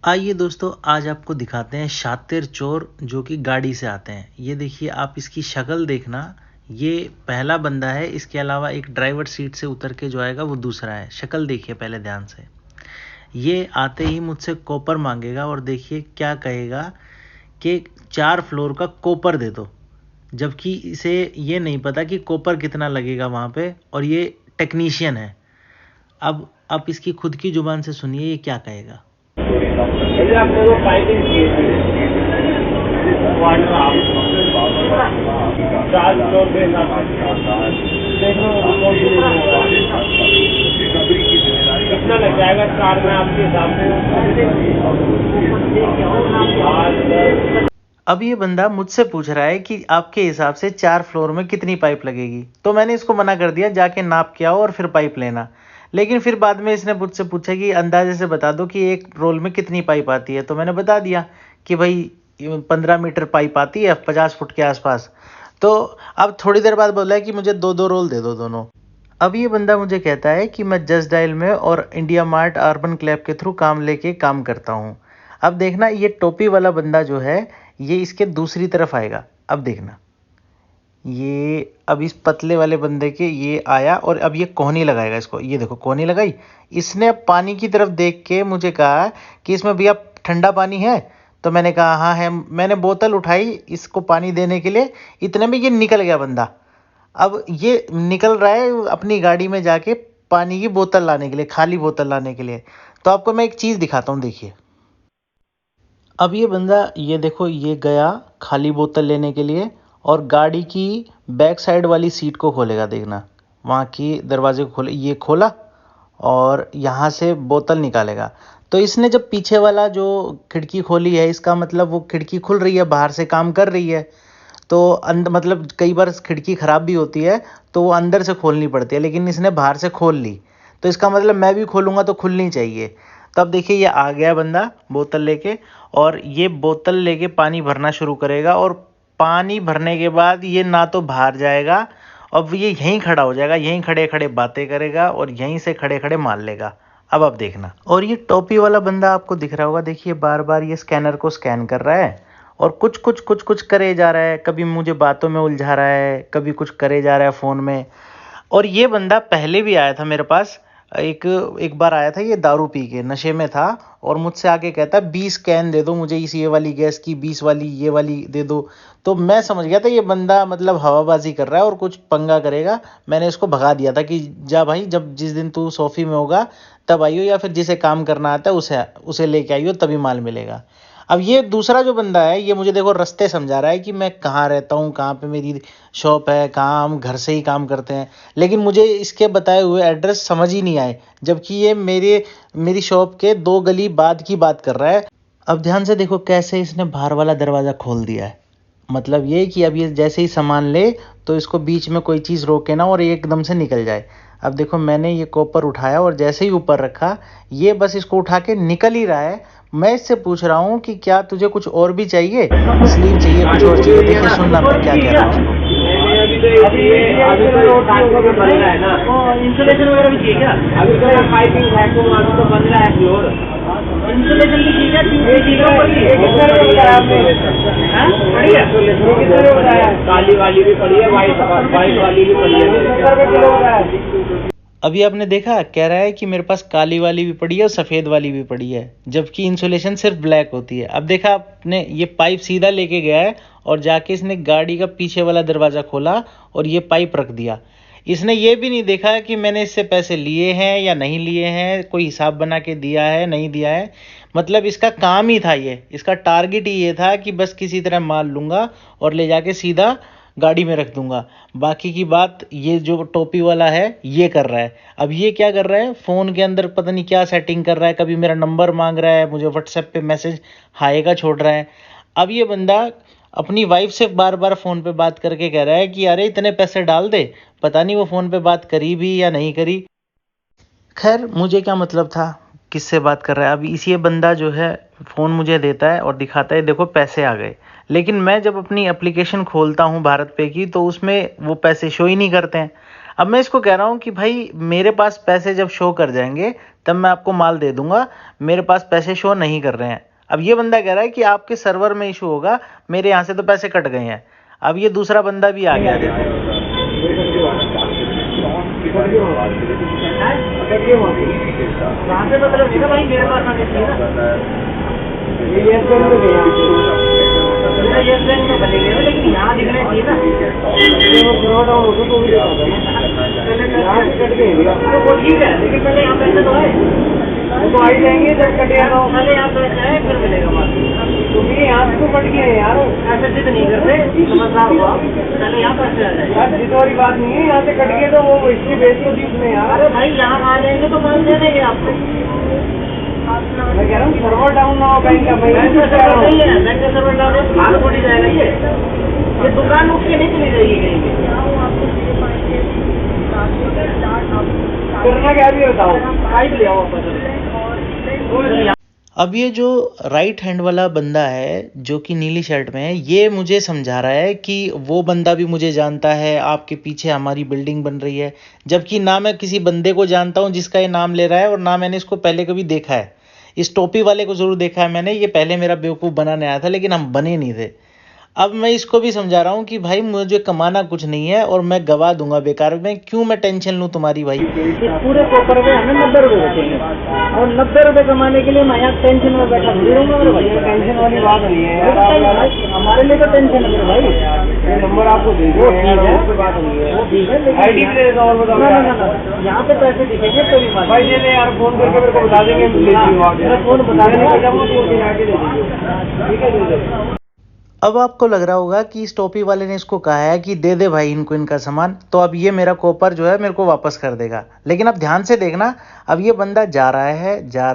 आइए दोस्तों, आज आपको दिखाते हैं शातिर चोर जो कि गाड़ी से आते हैं। ये देखिए, आप इसकी शक्ल देखना। ये पहला बंदा है, इसके अलावा एक ड्राइवर सीट से उतर के जो आएगा वो दूसरा है। शक्ल देखिए पहले ध्यान से। ये आते ही मुझसे कॉपर मांगेगा और देखिए क्या कहेगा कि 4 फ्लोर का कॉपर दे दो, जबकि इसे ये नहीं पता कि कॉपर कितना लगेगा वहाँ पे, और ये टेक्नीशियन है। अब आप इसकी खुद की जुबान से सुनिए ये क्या कहेगा। आपने वो पाइपिंग की थी वाटर आप 4 फ्लोर के हिसाब कितना लग जाएगा 4 में आपके हिसाब से। अब ये बंदा मुझसे पूछ रहा है कि आपके हिसाब से 4 फ्लोर में कितनी पाइप लगेगी। तो मैंने इसको मना कर दिया, जाके नाप के आओ और फिर पाइप लेना। लेकिन फिर बाद में इसने मुझसे पूछा कि अंदाजे से बता दो कि एक रोल में कितनी पाइप आती है। तो मैंने बता दिया कि भाई 15 मीटर पाइप आती है 50 फुट के आसपास। तो अब थोड़ी देर बाद बोला है कि मुझे 2-2 रोल दे दो दोनों। अब ये बंदा मुझे कहता है कि मैं जस्ट डायल में और इंडिया मार्ट अर्बन क्लैब के थ्रू काम लेके काम करता हूँ। अब देखना, ये टोपी वाला बंदा जो है ये इसके दूसरी तरफ आएगा। अब देखना, ये अब इस पतले वाले बंदे के ये आया और अब ये कोहनी लगाएगा इसको। ये देखो कोहनी लगाई इसने। अब पानी की तरफ देख के मुझे कहा कि इसमें भैया ठंडा पानी है। तो मैंने कहा हाँ है। मैंने बोतल उठाई इसको पानी देने के लिए, इतने में ये निकल गया बंदा। अब ये निकल रहा है अपनी गाड़ी में जाके पानी की बोतल लाने के लिए, खाली बोतल लाने के लिए। तो आपको मैं एक चीज़ दिखाता हूँ, देखिए। अब ये बंदा, ये देखो, ये गया खाली बोतल लेने के लिए और गाड़ी की बैक साइड वाली सीट को खोलेगा। देखना, वहाँ की दरवाजे को खोले, ये खोला और यहाँ से बोतल निकालेगा। तो इसने जब पीछे वाला जो खिड़की खोली है, इसका मतलब वो खिड़की खुल रही है, बाहर से काम कर रही है। तो मतलब कई बार खिड़की ख़राब भी होती है तो वो अंदर से खोलनी पड़ती है, लेकिन इसने बाहर से खोल ली। तो इसका मतलब मैं भी खोलूँगा तो खुलनी चाहिए। तो अब देखिए, ये आ गया बंदा बोतल लेके और ये बोतल लेके पानी भरना शुरू करेगा। और पानी भरने के बाद ये ना तो बाहर जाएगा, अब ये यहीं खड़ा हो जाएगा, यहीं खड़े खड़े बातें करेगा और यहीं से खड़े खड़े मार लेगा। अब आप देखना। और ये टोपी वाला बंदा आपको दिख रहा होगा, देखिए बार बार ये स्कैनर को स्कैन कर रहा है और कुछ कुछ कुछ कुछ करे जा रहा है। कभी मुझे बातों में उलझा रहा है, कभी कुछ करे जा रहा है फ़ोन में। और ये बंदा पहले भी आया था मेरे पास। एक बार आया था, ये दारू पी के नशे में था और मुझसे आके कहता 20 कैन दे दो मुझे इस ये वाली गैस की, 20 वाली ये वाली दे दो। तो मैं समझ गया था ये बंदा मतलब हवाबाजी कर रहा है और कुछ पंगा करेगा। मैंने इसको भगा दिया था कि जा भाई, जब जिस दिन तू सोफी में होगा तब आइयो, या फिर जिसे काम करना आता है उसे उसे लेके आइयो, तभी माल मिलेगा। अब ये दूसरा जो बंदा है, ये मुझे देखो रास्ते समझा रहा है कि मैं कहाँ रहता हूँ, कहाँ पे मेरी शॉप है, कहाँ हम घर से ही काम करते हैं। लेकिन मुझे इसके बताए हुए एड्रेस समझ ही नहीं आए, जबकि ये मेरी शॉप के 2 गली बाद की बात कर रहा है। अब ध्यान से देखो कैसे इसने बाहर वाला दरवाज़ा खोल दिया है। मतलब ये कि अब ये जैसे ही सामान ले तो इसको बीच में कोई चीज़ रोके ना और ये एकदम से निकल जाए। अब देखो, मैंने ये कॉपर उठाया और जैसे ही ऊपर रखा, ये बस इसको उठा के निकल ही रहा है। मैं इससे पूछ रहा हूँ कि क्या तुझे कुछ और भी चाहिए, स्लीव चाहिए, कुछ और चाहिए? देखिए सुनना मैं क्या कह रहा हूँ उसको। बन रहा है ना, इंसुलेशन वगैरह भी चाहिए क्या? अभी तो पाइपिंग वैक्यूम अभी तो बन रहा है फ्लोर, इंसुलेशन भी चाहिए। काली वाली भी पड़ी है, वाइट वाली भी पड़ी है। अभी आपने देखा, कह रहा है कि मेरे पास काली वाली भी पड़ी है और सफ़ेद वाली भी पड़ी है, जबकि इंसुलेशन सिर्फ ब्लैक होती है। अब देखा आपने, ये पाइप सीधा लेके गया है और जाके इसने गाड़ी का पीछे वाला दरवाज़ा खोला और ये पाइप रख दिया। इसने ये भी नहीं देखा कि मैंने इससे पैसे लिए हैं या नहीं लिए हैं, कोई हिसाब बना के दिया है नहीं दिया है। मतलब इसका काम ही था, ये इसका टारगेट ही ये था कि बस किसी तरह माल लूँगा और ले जाके सीधा गाड़ी में रख दूंगा। बाकी की बात ये जो टोपी वाला है ये कर रहा है। अब ये क्या कर रहा है, फ़ोन के अंदर पता नहीं क्या सेटिंग कर रहा है। कभी मेरा नंबर मांग रहा है, मुझे व्हाट्सएप पे मैसेज हाय का छोड़ रहा है। अब ये बंदा अपनी वाइफ से बार बार फ़ोन पे बात करके कह रहा है कि अरे इतने पैसे डाल दे। पता नहीं वो फ़ोन पे बात करी भी या नहीं करी। खैर, मुझे क्या मतलब था किससे बात कर रहा है। अब इसी बंदा जो है फ़ोन मुझे देता है और दिखाता है देखो पैसे आ गए। लेकिन मैं जब अपनी एप्लीकेशन खोलता हूँ भारत पे की, तो उसमें वो पैसे शो ही नहीं करते हैं। अब मैं इसको कह रहा हूँ कि भाई मेरे पास पैसे जब शो कर जाएंगे तब मैं आपको माल दे दूंगा, मेरे पास पैसे शो नहीं कर रहे हैं। अब ये बंदा कह रहा है कि आपके सर्वर में इशू होगा, मेरे यहाँ से तो पैसे कट गए हैं। अब ये दूसरा बंदा भी आ गया, देखो। भाई मेरे पास आने चाहिए ना, यस बैंक में बनेंगे ना, लेकिन यहाँ दिखना चाहिए ना। तो वो ठीक है, लेकिन पहले यहाँ पैसे तो आए, वो तो आ ही जाएंगे जब कटेगा। पहले यहाँ पैसे आए फिर मिलेगा बात। तुम ये यहाँ से तो कट गए यार, ऐसे जिद नहीं करते, समझदार हुआ। पहले यहाँ पैसे आ जाए यार, जिद वाली बात नहीं है। यहाँ से कट गए तो वो इसकी बेच तो दी उसने यार। अरे भाई यहाँ आ जाएंगे तो माल दे देंगे आपको। मैं कह रहा हूँ सर्वर डाउन ना हो बैंक का। बैंक का सर्वर नहीं है, बैंक का सर्वर डाउन है, भाग थोड़ी जाएगा ये दुकान उठ के नहीं चली जाएगी कहीं पे। करना क्या भी बताओ, पाइप ले आओ वापस। अब ये जो राइट हैंड वाला बंदा है जो कि नीली शर्ट में है, ये मुझे समझा रहा है कि वो बंदा भी मुझे जानता है, आपके पीछे हमारी बिल्डिंग बन रही है। जबकि ना मैं किसी बंदे को जानता हूँ जिसका ये नाम ले रहा है, और ना मैंने इसको पहले कभी देखा है। इस टोपी वाले को ज़रूर देखा है मैंने, ये पहले मेरा बेवकूफ़ बनाने आया था, लेकिन हम बने नहीं थे। अब मैं इसको भी समझा रहा हूँ कि भाई मुझे कमाना कुछ नहीं है और मैं गवा दूंगा बेकार में, क्यों मैं टेंशन लूँ तुम्हारी भाई। इस पूरे पेपर में हमें 90 रुपये बचेंगे, और 90 रुपये कमाने के लिए मैं यहाँ टेंशन में बैठा रहूँगा मेरे भाई। टेंशन वाली बात नहीं है, हमारे लिए तो टेंशन है मेरे भाई। ये नंबर आपको दे दो, बात नहीं है, वो ठीक है, आईडी भी दे दो और बताओ। ना यहाँ पे पैसे दिखेंगे तो भी भाई ने यार फोन करके मेरे को बता देंगे, फोन बता देंगे, ठीक है। अब आपको लग रहा होगा कि इस टोपी वाले ने इसको कहा है कि दे दे भाई इनको इनका सामान, तो अब ये मेरा कॉपर जो है मेरे को वापस कर देगा। लेकिन अब ध्यान से देखना, अब ये बंदा जा रहा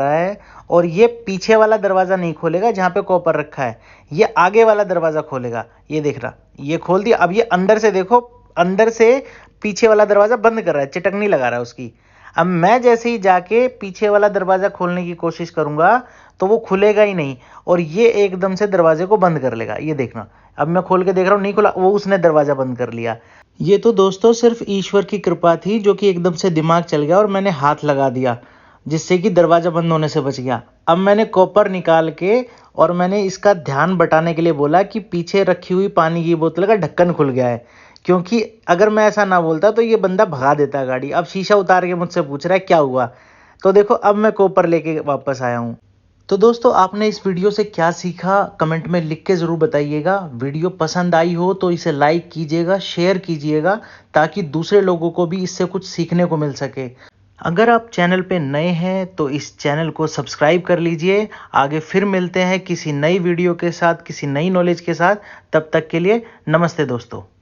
है और ये पीछे वाला दरवाज़ा नहीं खोलेगा जहाँ पे कॉपर रखा है, ये आगे वाला दरवाज़ा खोलेगा। ये देखना, ये खोल दिया। अब ये अंदर से देखो, अंदर से पीछे वाला दरवाज़ा बंद कर रहा है, चिटकनी लगा रहा है उसकी। अब मैं जैसे ही जाके पीछे वाला दरवाज़ा खोलने की कोशिश करूँगा तो वो खुलेगा ही नहीं, और ये एकदम से दरवाजे को बंद कर लेगा। ये देखना, अब मैं खोल के देख रहा हूँ, नहीं खुला, वो उसने दरवाज़ा बंद कर लिया। ये तो दोस्तों सिर्फ ईश्वर की कृपा थी, जो कि एकदम से दिमाग चल गया और मैंने हाथ लगा दिया, जिससे कि दरवाज़ा बंद होने से बच गया। अब मैंने कॉपर निकाल के और मैंने इसका ध्यान बटाने के लिए बोला कि पीछे रखी हुई पानी की बोतल का ढक्कन खुल गया है, क्योंकि अगर मैं ऐसा ना बोलता तो ये बंदा भगा देता गाड़ी। अब शीशा उतार के मुझसे पूछ रहा है क्या हुआ, तो देखो अब मैं कॉपर लेके वापस आया हूँ। तो दोस्तों आपने इस वीडियो से क्या सीखा कमेंट में लिख के ज़रूर बताइएगा। वीडियो पसंद आई हो तो इसे लाइक कीजिएगा, शेयर कीजिएगा, ताकि दूसरे लोगों को भी इससे कुछ सीखने को मिल सके। अगर आप चैनल पे नए हैं तो इस चैनल को सब्सक्राइब कर लीजिए। आगे फिर मिलते हैं किसी नई वीडियो के साथ, किसी नई नॉलेज के साथ। तब तक के लिए नमस्ते दोस्तों।